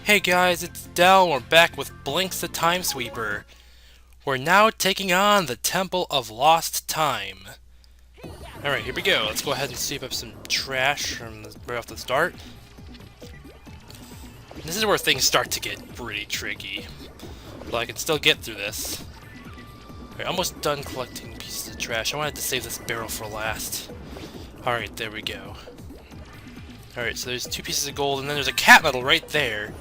Hey guys, it's Dell. We're back with Blinx the Time Sweeper. We're now taking on the Temple of Lost Time. Alright, here we go. Let's go ahead and sweep up some trash from right off the start. This is where things start to get pretty tricky. But I can still get through this. Alright, almost done collecting pieces of trash. I wanted to save this barrel for last. Alright, there we go. Alright, so there's 2 pieces of gold, and then there's a cat medal right there.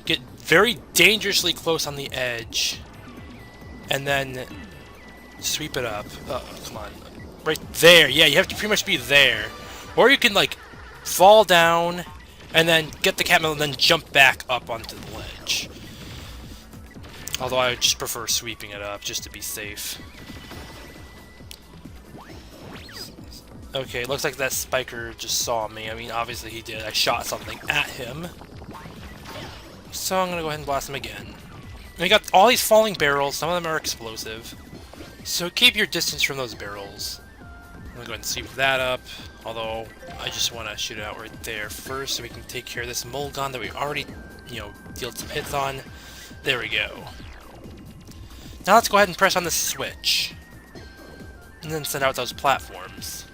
Get very dangerously close on the edge, and then sweep it up. Come on. Right there. Yeah, you have to pretty much be there. Or you can, like, fall down, and then get the cat medal, and then jump back up onto the ledge. Although I would just prefer sweeping it up, just to be safe. Okay, looks like that spiker just saw me. I mean, obviously he did. I shot something at him. So I'm gonna go ahead and blast him again. And we got all these falling barrels. Some of them are explosive. So keep your distance from those barrels. I'm gonna go ahead and sweep that up. Although, I just want to shoot it out right there first so we can take care of this mulligan that we already, dealt some hits on. There we go. Now let's go ahead and press on the switch. And then send out those platforms.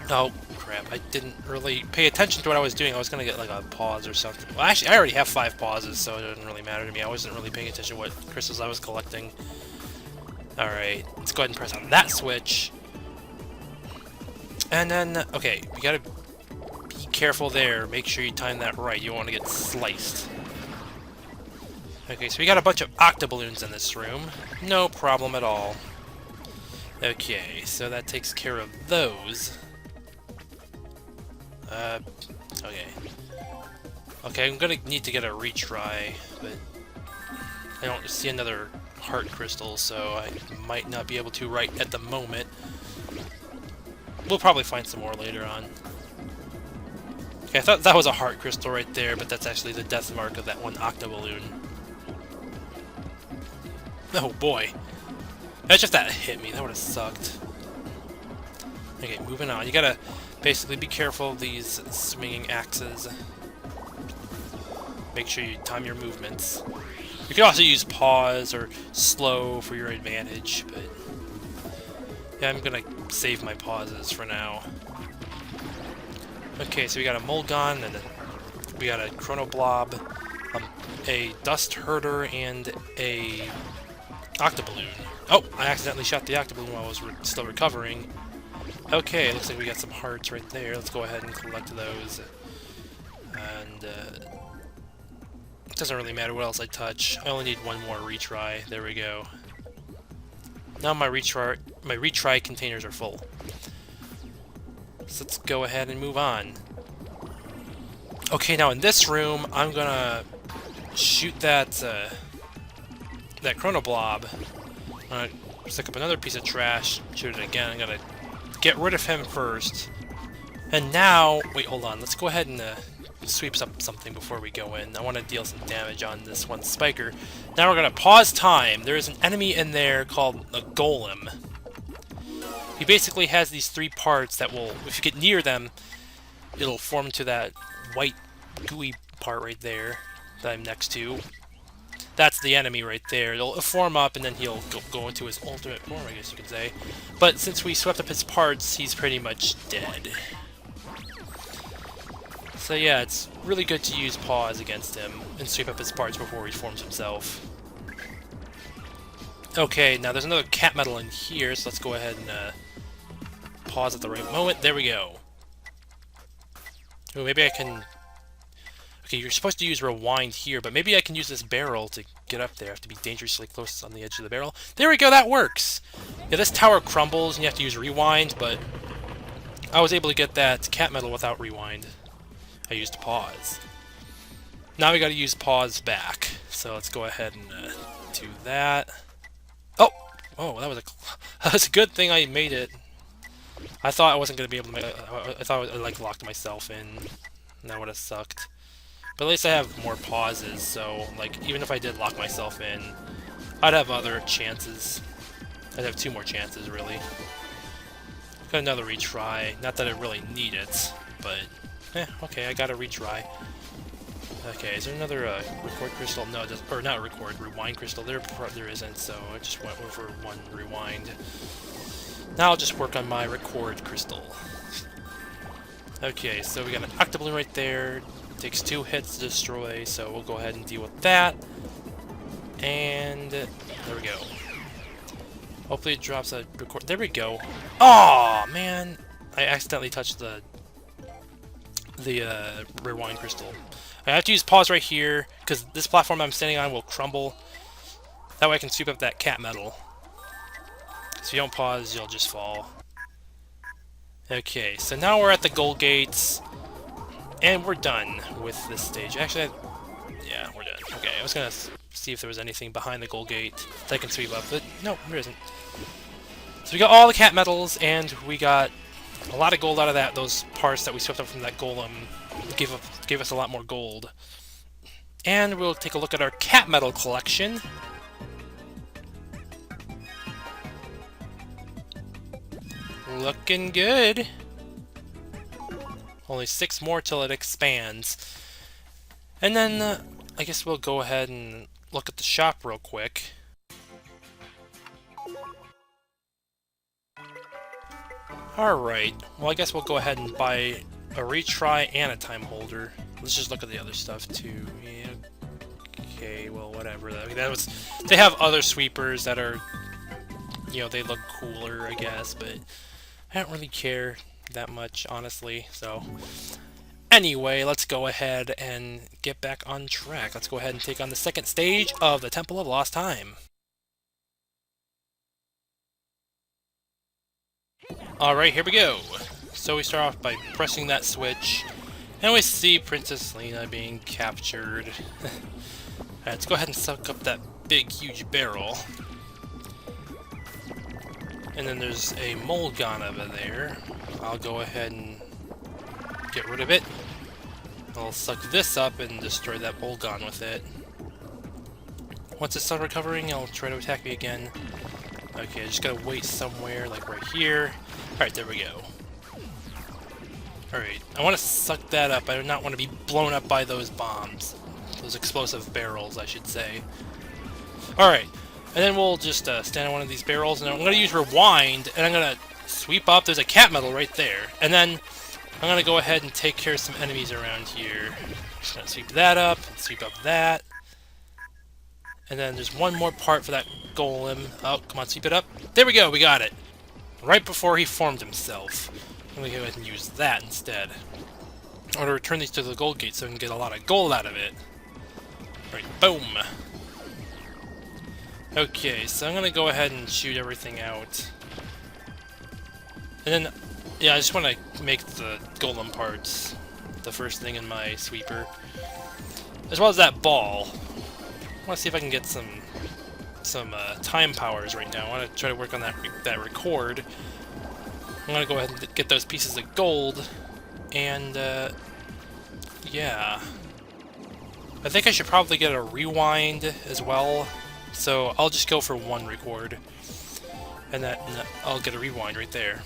Oh, crap. I didn't really pay attention to what I was doing. I was going to get, like, a pause or something. Well, actually, I already have 5 pauses, so it doesn't really matter to me. I wasn't really paying attention to what crystals I was collecting. Alright, let's go ahead and press on that switch. And then, okay, we gotta be careful there. Make sure you time that right. You don't want to get sliced. Okay, so we got a bunch of octoballoons in this room. No problem at all. Okay, so that takes care of those. Okay. Okay, I'm gonna need to get a retry, but I don't see another heart crystal, so I might not be able to right at the moment. We'll probably find some more later on. Okay, I thought that was a heart crystal right there, but that's actually the death mark of that one octoballoon. Oh boy. That's if that hit me, that would have sucked. Okay, moving on. You gotta basically be careful of these swinging axes. Make sure you time your movements. You can also use pause or slow for your advantage, but yeah, I'm gonna save my pauses for now. Okay, so we got a mulligan, and we got a chrono blob, a dust herder, and a octoballoon. Oh, I accidentally shot the octoballoon while I was still recovering. Okay, looks like we got some hearts right there. Let's go ahead and collect those. And it doesn't really matter what else I touch. I only need one more retry. There we go. Now my retry containers are full. So let's go ahead and move on. Okay, now in this room, I'm gonna shoot that that chrono blob. I'm gonna stick up another piece of trash, shoot it again. I'm gonna get rid of him first. And now, wait, hold on. Let's go ahead and sweep up something before we go in. I want to deal some damage on this one spiker. Now we're gonna pause time. There is an enemy in there called a golem. He basically has these 3 parts that will, if you get near them, it'll form into that white gooey part right there that I'm next to. That's the enemy right there. It'll form up, and then he'll go into his ultimate form, I guess you could say. But since we swept up his parts, he's pretty much dead. So yeah, it's really good to use pause against him and sweep up his parts before he forms himself. Okay, now there's another cat medal in here, so let's go ahead and pause at the right moment. There we go. Oh, maybe I can... Okay, you're supposed to use rewind here, but maybe I can use this barrel to get up there. I have to be dangerously close on the edge of the barrel. There we go, that works! Yeah, this tower crumbles and you have to use rewind, but I was able to get that cat medal without rewind. I used pause. Now we gotta use pause back. So let's go ahead and do that. Oh! Oh, that was a good thing I made it. I thought I wasn't gonna be able to make it. I thought I like locked myself in. And that would have sucked. But at least I have more pauses, so like even if I did lock myself in, I'd have other chances. I'd have 2 more chances, really. Got another retry. Not that I really need it, but okay, I got a retry. Okay, is there another record crystal? No, it doesn't, or not record, rewind crystal. There isn't, so I just went over one rewind. Now I'll just work on my record crystal. Okay, so we got an octoballoon right there. It takes 2 hits to destroy, so we'll go ahead and deal with that. And there we go. Hopefully it drops a record. There we go. Oh man, I accidentally touched the rewind crystal. I have to use pause right here because this platform I'm standing on will crumble. That way I can sweep up that cat metal. So if you don't pause, you'll just fall. Okay, so now we're at the goal gates, and we're done with this stage. Actually, yeah, we're done. Okay, I was gonna see if there was anything behind the goal gate that I can sweep up, but no, there isn't. So we got all the cat medals, and we got a lot of gold out of that. Those parts that we swept up from that golem gave us a lot more gold. And we'll take a look at our cat medal collection. Looking good. Only 6 more till it expands. And then I guess we'll go ahead and look at the shop real quick. Alright, well I guess we'll go ahead and buy a retry and a time holder. Let's just look at the other stuff too. Yeah, okay, well whatever. They have other sweepers that are, you know, they look cooler I guess, but I don't really care that much honestly, so anyway, let's go ahead and get back on track. Let's go ahead and take on the second stage of the Temple of Lost Time. Alright, here we go. So we start off by pressing that switch, and we see Princess Lena being captured. Alright, let's go ahead and suck up that big, huge barrel. And then there's a Molgon over there. I'll go ahead and get rid of it. I'll suck this up and destroy that Molgon with it. Once it's done recovering, I'll try to attack me again. Okay, I just gotta wait somewhere, like right here. Alright, there we go. Alright, I want to suck that up. I do not want to be blown up by those bombs. Those explosive barrels, I should say. Alright, and then we'll just stand on one of these barrels, and I'm going to use rewind, and I'm going to sweep up. There's a cat medal right there. And then I'm going to go ahead and take care of some enemies around here. Just going to sweep that up, sweep up that. And then there's one more part for that golem. Oh, come on, sweep it up. There we go, we got it. Right before he formed himself. I'm going to go ahead and use that instead. I want to return these to the gold gate so I can get a lot of gold out of it. Alright, boom. Okay, so I'm going to go ahead and shoot everything out. And then, yeah, I just want to make the golem parts the first thing in my sweeper. As well as that ball. I want to see if I can get some time powers right now. I want to try to work on that record. I'm going to go ahead and get those pieces of gold. And, yeah. I think I should probably get a rewind as well. So I'll just go for one record. And then I'll get a rewind right there.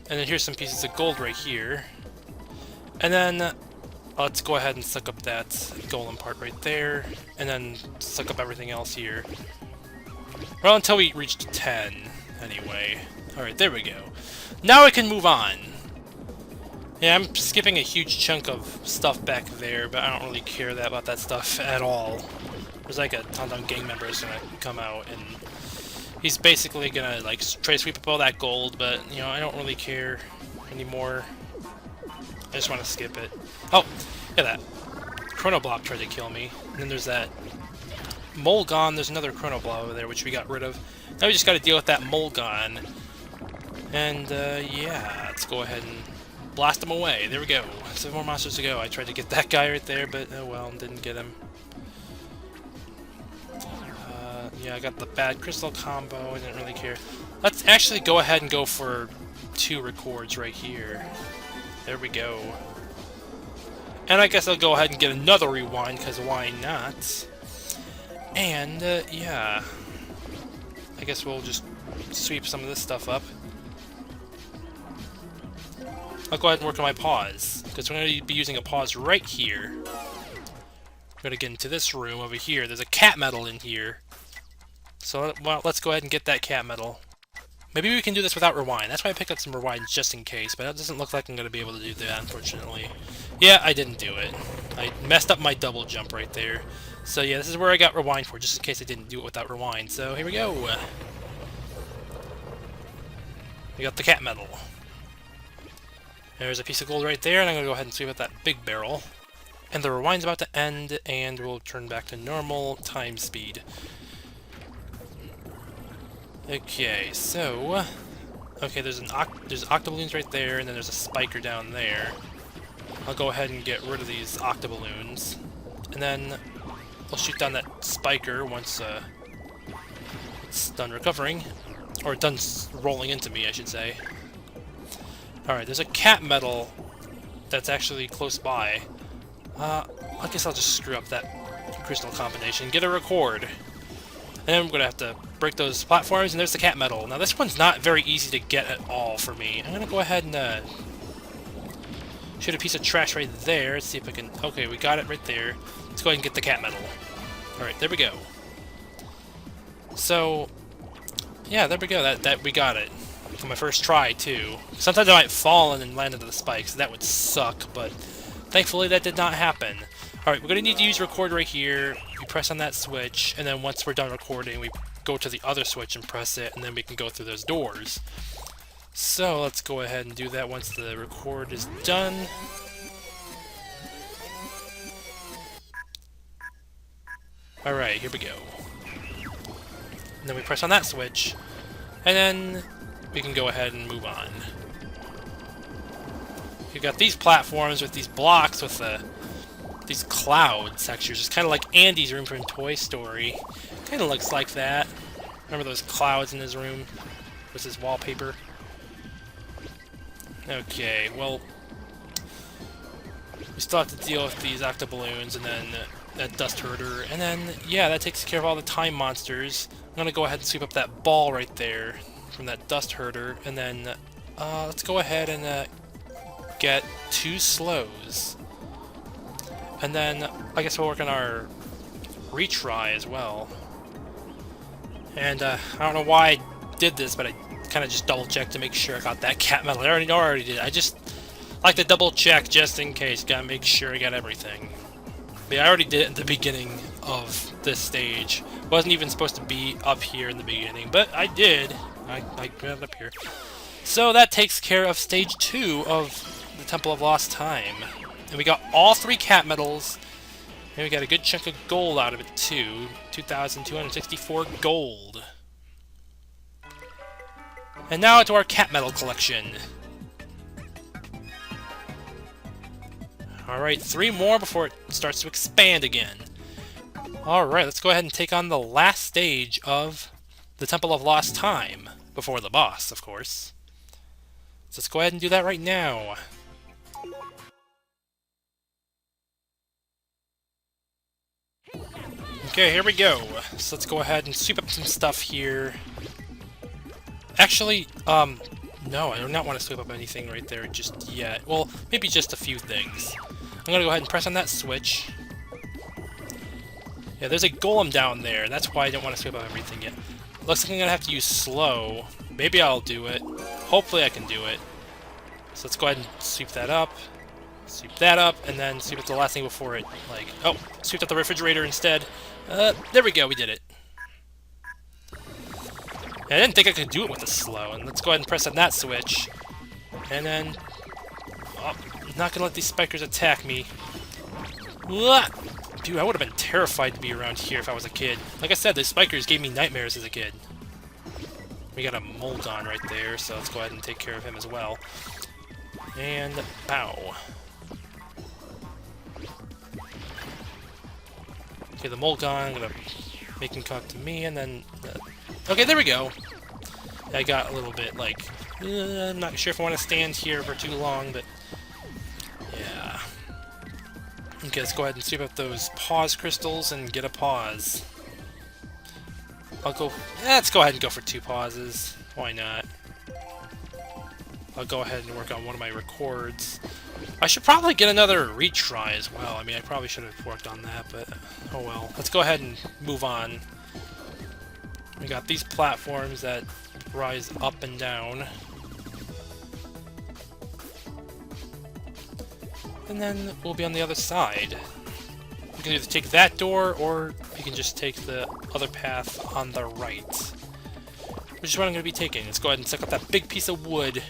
And then here's some pieces of gold right here. And then let's go ahead and suck up that golem part right there, and then suck up everything else here. Well, until we reach 10, anyway. Alright, there we go. Now I can move on. Yeah, I'm skipping a huge chunk of stuff back there, but I don't really care about that stuff at all. There's like a Tauntaun gang member who's gonna come out, and he's basically gonna like try to sweep up all that gold, but, you know, I don't really care anymore. I just want to skip it. Oh, look at that. Chronoblob tried to kill me. And then there's that Molgon. There's another Chronoblob over there, which we got rid of. Now we just got to deal with that Molgon. And, yeah, let's go ahead and blast him away. There we go. 7 more monsters to go. I tried to get that guy right there, but, oh well, didn't get him. Yeah, I got the bad crystal combo. I didn't really care. Let's actually go ahead and go for 2 records right here. There we go. And I guess I'll go ahead and get another rewind, because why not? And, yeah. I guess we'll just sweep some of this stuff up. I'll go ahead and work on my pause, because we're going to be using a pause right here. Gotta get into this room over here. There's a cat medal in here. So, well, let's go ahead and get that cat medal. Maybe we can do this without rewind. That's why I picked up some rewinds just in case, but that doesn't look like I'm going to be able to do that, unfortunately. Yeah, I didn't do it. I messed up my double jump right there. So yeah, this is where I got rewind for, just in case I didn't do it without rewind. So here we go. We got the cat medal. There's a piece of gold right there, and I'm going to go ahead and sweep up that big barrel. And the rewind's about to end, and we'll turn back to normal time speed. Okay, so... Okay, there's octoballoons right there, and then there's a spiker down there. I'll go ahead and get rid of these octoballoons. And then I'll shoot down that spiker once it's done recovering. Or done rolling into me, I should say. Alright, there's a cat medal that's actually close by. I guess I'll just screw up that crystal combination. Get a record. And then I'm going to have to break those platforms, and there's the cat medal. Now this one's not very easy to get at all for me. I'm going to go ahead and shoot a piece of trash right there. Let's see if I can... Okay, we got it right there. Let's go ahead and get the cat medal. Alright, there we go. So, yeah, there we go. That we got it. For my first try, too. Sometimes I might fall and then land into the spikes. That would suck, but thankfully that did not happen. Alright, we're going to need to use record right here. We press on that switch, and then once we're done recording, we go to the other switch and press it, and then we can go through those doors. So, let's go ahead and do that once the record is done. Alright, here we go. And then we press on that switch, and then we can go ahead and move on. You've got these platforms with these blocks with these cloud textures. It's kind of like Andy's room from Toy Story. Kind of looks like that. Remember those clouds in his room? With his wallpaper? Okay, well... we still have to deal with these octoballoons and then that dust herder. And then, yeah, that takes care of all the time monsters. I'm gonna go ahead and sweep up that ball right there from that dust herder. And then, let's go ahead and get 2 slows. And then, I guess we'll work on our retry as well. And, I don't know why I did this, but I kind of just double-checked to make sure I got that cat medal. I already did. I just like to double-check just in case. Gotta make sure I got everything. But yeah, I already did it at the beginning of this stage. Wasn't even supposed to be up here in the beginning, but I did. I got it up here. So that takes care of stage 2 of the Temple of Lost Time. And we got all 3 cat medals, and we got a good chunk of gold out of it too. 2,264 gold. And now to our cat medal collection. Alright, 3 more before it starts to expand again. Alright, let's go ahead and take on the last stage of the Temple of Lost Time. Before the boss, of course. So let's go ahead and do that right now. Okay, here we go. So let's go ahead and sweep up some stuff here. Actually, no, I do not want to sweep up anything right there just yet. Well, maybe just a few things. I'm gonna go ahead and press on that switch. Yeah, there's a golem down there. That's why I don't want to sweep up everything yet. Looks like I'm gonna have to use slow. Maybe I'll do it. Hopefully I can do it. So let's go ahead and sweep that up. Sweep that up, and then sweep up the last thing before it, like... Oh, sweep up the refrigerator instead. There we go, we did it. And I didn't think I could do it with the slow, and let's go ahead and press on that switch. And then... Oh, I'm not gonna let these spikers attack me. Dude, I would have been terrified to be around here if I was a kid. Like I said, the spikers gave me nightmares as a kid. We got a Molgon right there, so let's go ahead and take care of him as well. And... Bow. Okay, the Molgon, I'm gonna make him come to me, and then... okay, there we go! I got a little bit, like... I'm not sure if I want to stand here for too long, but... yeah. Okay, let's go ahead and sweep up those pause crystals and get a pause. I'll go... let's go ahead and go for 2 pauses. Why not? I'll go ahead and work on one of my records. I should probably get another retry as well. I mean, I probably should have worked on that, but oh well. Let's go ahead and move on. We got these platforms that rise up and down. And then we'll be on the other side. You can either take that door, or you can just take the other path on the right. Which is what I'm going to be taking. Let's go ahead and suck up that big piece of wood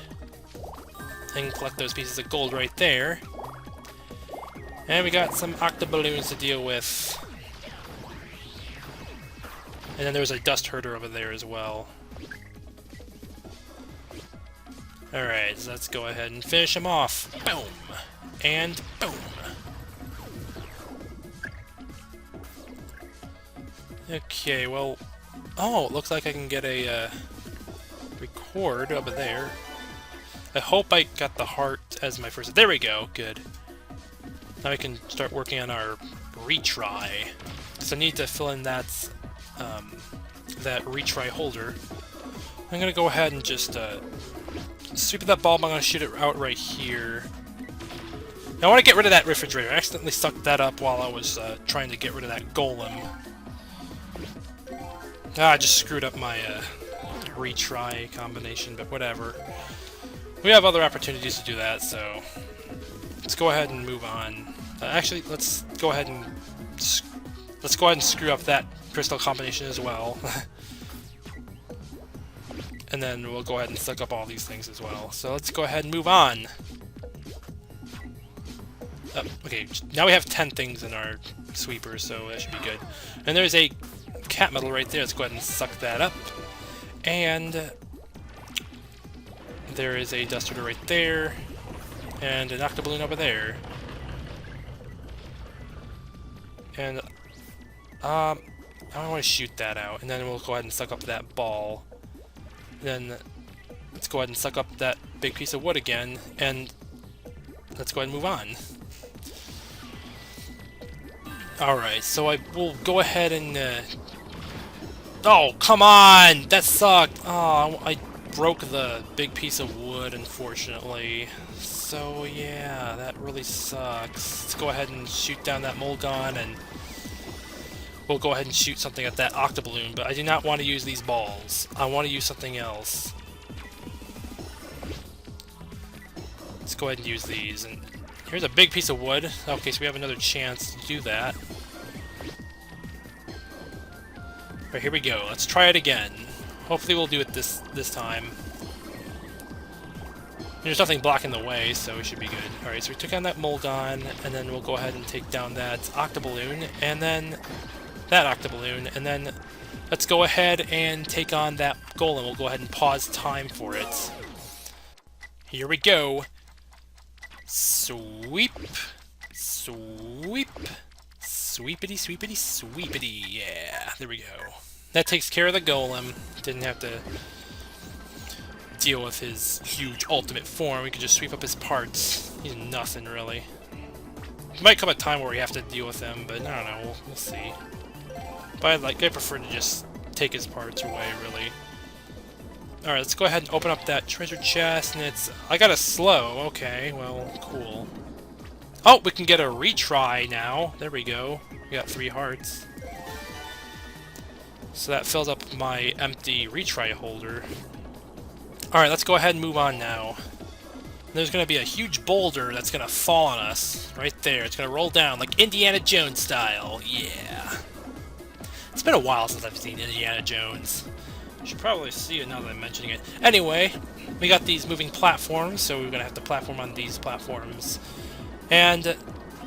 and collect those pieces of gold right there. And we got some octoballoons to deal with. And then there's a dust herder over there as well. Alright, so let's go ahead and finish him off. Boom! And boom! Okay, well... Oh, it looks like I can get a record over there. I hope I got the heart as my first... There we go, good. Now we can start working on our retry. So I need to fill in that retry holder. I'm gonna go ahead and just sweep that bulb. I'm gonna shoot it out right here. Now I want to get rid of that refrigerator. I accidentally sucked that up while I was trying to get rid of that golem. I just screwed up my retry combination, but whatever. We have other opportunities to do that, so let's go ahead and move on. Actually, let's go ahead and screw up that crystal combination as well. And then we'll go ahead and suck up all these things as well. So let's go ahead and move on. Okay, now we have 10 things in our sweeper, so that should be good. And there's a cat metal right there. Let's go ahead and suck that up. And there is a dust herder right there. And an octoballoon over there. And I want to shoot that out, and then we'll go ahead and suck up that ball. Then let's go ahead and suck up that big piece of wood again, and let's go ahead and move on. Alright, so I will go ahead and... Oh, come on! That sucked! Oh, I broke the big piece of wood, unfortunately. So yeah, that really sucks. Let's go ahead and shoot down that Mulgon, and we'll go ahead and shoot something at that octoballoon, but I do not want to use these balls. I want to use something else. Let's go ahead and use these. And here's a big piece of wood. Okay, so we have another chance to do that. Alright, here we go. Let's try it again. Hopefully we'll do it this time. There's nothing blocking the way, so we should be good. Alright, so we took down that Mulgon, and then we'll go ahead and take down that octoballoon, and then that octoballoon, and then let's go ahead and take on that golem. We'll go ahead and pause time for it. Here we go. Sweep. Sweep. Sweepity, sweepity, sweepity. Yeah, there we go. That takes care of the golem. Didn't have to deal with his huge ultimate form. We could just sweep up his parts. He's nothing, really. There might come a time where we have to deal with him, but I don't know. We'll see. But I prefer to just take his parts away, really. Alright, let's go ahead and open up that treasure chest, and it's... I got a slow. Okay, well, cool. Oh, we can get a retry now. There we go. We got 3 hearts. So that fills up my empty retry holder. Alright, let's go ahead and move on now. There's going to be a huge boulder that's going to fall on us. Right there. It's going to roll down like Indiana Jones style. Yeah. It's been a while since I've seen Indiana Jones. I should probably see it now that I'm mentioning it. Anyway, we got these moving platforms, so we're going to have to platform on these platforms. And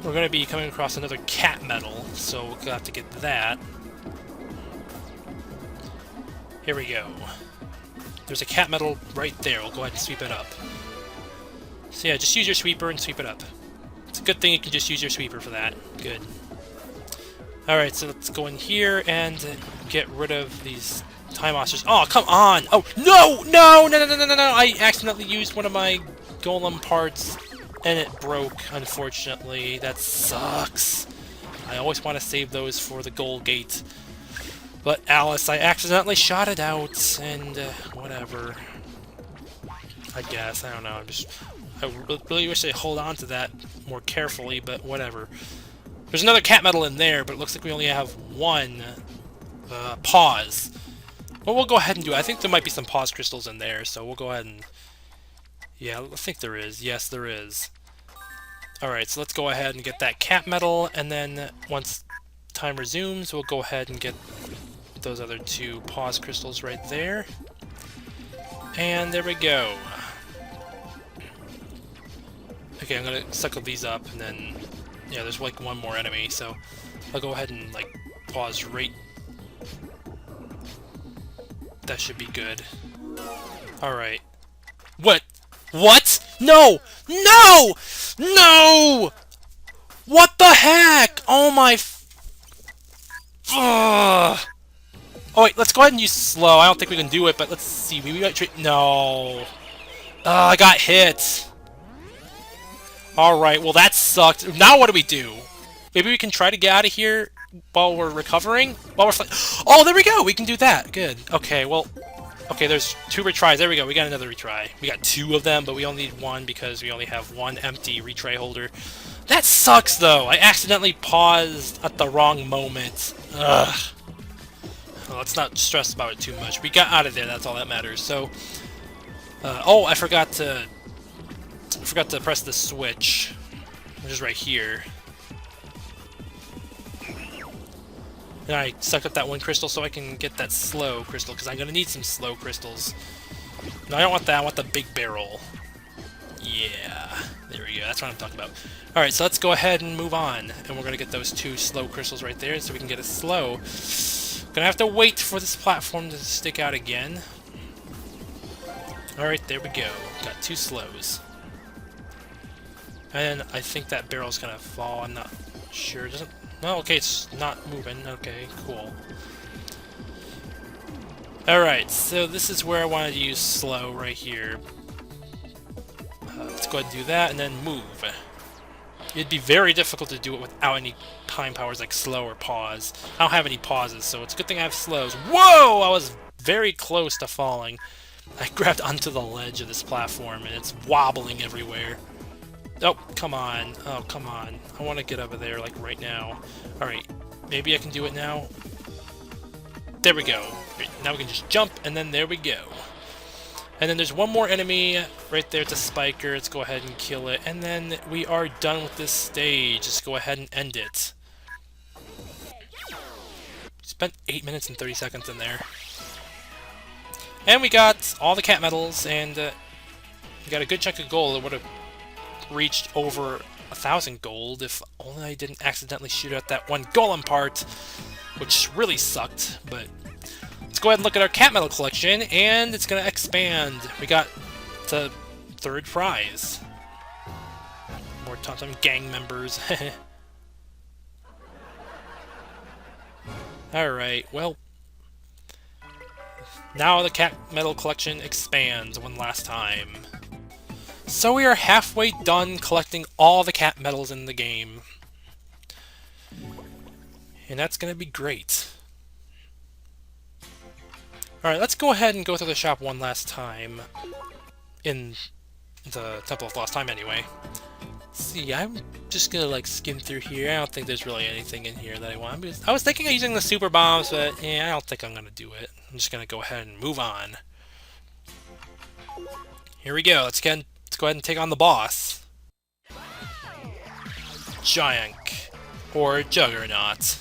we're going to be coming across another cat metal, so we'll have to get that. Here we go. There's a cat metal right there. We'll go ahead and sweep it up. So yeah, just use your sweeper and sweep it up. It's a good thing you can just use your sweeper for that. Good. Alright, so let's go in here and get rid of these time monsters. Oh, come on! Oh, no! No! No, no, no, no, no, no! I accidentally used one of my golem parts, and it broke, unfortunately. That sucks. I always want to save those for the gold gate. But Alice, I accidentally shot it out, and whatever. I guess, I don't know, I really wish they'd hold on to that more carefully, but whatever. There's another cat medal in there, but it looks like we only have one pause. Well, we'll go ahead and do it. I think there might be some pause crystals in there, so we'll go ahead and... Yeah, I think there is. Yes, there is. Alright, so let's go ahead and get that cat medal, and then once time resumes, we'll go ahead and get those other two pause crystals right there. And there we go. Okay, I'm gonna suckle these up, and then... Yeah, there's like one more enemy, so I'll go ahead and, like, pause right... That should be good. Alright. What? What? No! No! No! What the heck? Oh my... Ugh. Oh wait, let's go ahead and use slow. I don't think we can do it, but let's see. We might try... No. I got hit. Alright, well that sucked. Now what do we do? Maybe we can try to get out of here while we're recovering? While we're oh, there we go! We can do that. Good. Okay, well... Okay, there's 2 retries. There we go. We got another retry. We got 2 of them, but we only need 1 because we only have 1 empty retry holder. That sucks, though! I accidentally paused at the wrong moment. Ugh. Well, let's not stress about it too much. We got out of there. That's all that matters. So... oh, I forgot to press the switch, which is right here. And I sucked up that 1 crystal so I can get that slow crystal, because I'm going to need some slow crystals. No, I don't want that. I want the big barrel. Yeah. There we go. That's what I'm talking about. Alright, so let's go ahead and move on. And we're going to get those 2 slow crystals right there so we can get a slow. Gonna have to wait for this platform to stick out again. Alright, there we go. Got 2 slows. And I think that barrel's gonna fall. I'm not sure. Doesn't... No, okay, it's not moving. Okay, cool. Alright, so this is where I wanted to use slow, right here. Let's go ahead and do that, and then move. It'd be very difficult to do it without any time powers like slow or pause. I don't have any pauses, so it's a good thing I have slows. Whoa! I was very close to falling. I grabbed onto the ledge of this platform, and it's wobbling everywhere. Oh, come on. Oh, come on. I want to get over there, like, right now. Alright, maybe I can do it now. There we go. Now we can just jump, and then there we go. And then there's one more enemy right there. It's a spiker. Let's go ahead and kill it. And then we are done with this stage. Just go ahead and end it. Spent 8 minutes and 30 seconds in there. And we got all the cat medals, and we got a good chunk of gold. It would have reached over 1,000 gold if only I didn't accidentally shoot out that 1 golem part, which really sucked. But let's go ahead and look at our cat medal collection, and it's gonna expand. We got the 3rd prize. More Tom gang members. Alright, well, now the cat medal collection expands one last time. So we are halfway done collecting all the cat medals in the game. And that's going to be great. Alright, let's go ahead and go through the shop one last time. In the Temple of Lost Time, anyway. See, I'm just going to, like, skim through here. I don't think there's really anything in here that I want. I was thinking of using the super bombs, but yeah, I don't think I'm going to do it. I'm just going to go ahead and move on. Here we go. Let's go ahead and take on the boss. Giant, or Juggernaut.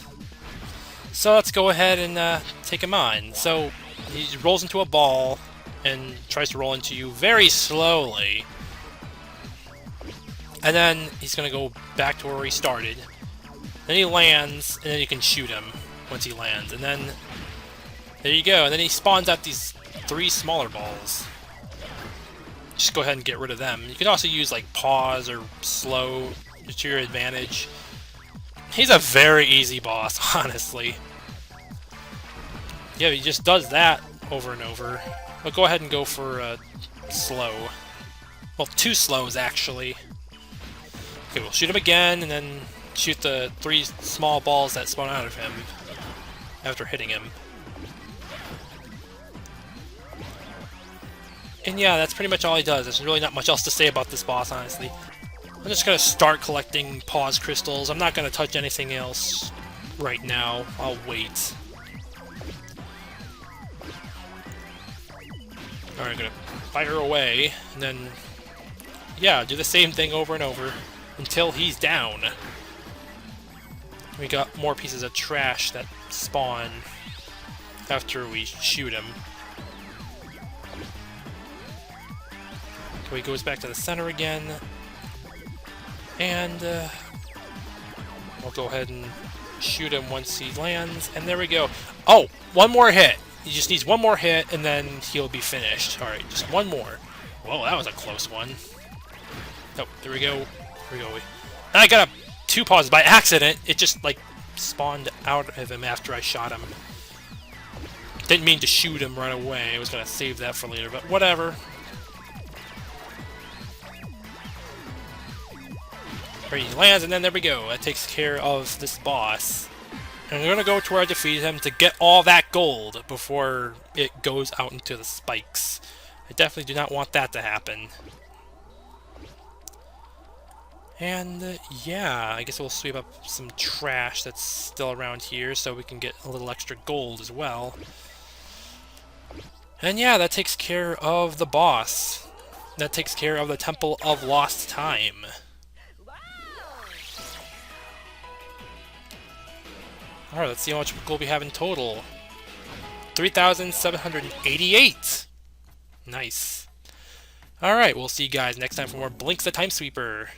So let's go ahead and take him on. So he rolls into a ball and tries to roll into you very slowly. And then he's going to go back to where he started. Then he lands, and then you can shoot him once he lands. And then, there you go. And then he spawns out these 3 smaller balls. Just go ahead and get rid of them. You can also use, like, pause or slow to your advantage. He's a very easy boss, honestly. Yeah, he just does that over and over. But go ahead and go for slow. Well, 2 slows, actually. Okay, we'll shoot him again, and then shoot the 3 small balls that spawn out of him after hitting him. And yeah, that's pretty much all he does. There's really not much else to say about this boss, honestly. I'm just gonna start collecting pause crystals. I'm not gonna touch anything else right now. I'll wait. Alright, gonna fire away, and then, yeah, do the same thing over and over until he's down. We got more pieces of trash that spawn after we shoot him. So he goes back to the center again, and we'll go ahead and shoot him once he lands, and there we go. Oh, one more hit. He just needs one more hit, and then he'll be finished. Alright, just one more. Whoa, that was a close one. Oh, there we go. Here we go. And I got a 2 pauses by accident. It just, like, spawned out of him after I shot him. Didn't mean to shoot him right away. I was going to save that for later, but whatever. Alright, he lands, and then there we go. That takes care of this boss. And we're going to go to where I defeated him to get all that gold before it goes out into the spikes. I definitely do not want that to happen. And yeah, I guess we'll sweep up some trash that's still around here so we can get a little extra gold as well. And yeah, that takes care of the boss. That takes care of the Temple of Lost Time. Alright, let's see how much gold we have in total. 3,788! Nice. Alright, we'll see you guys next time for more Blinx the Time Sweeper.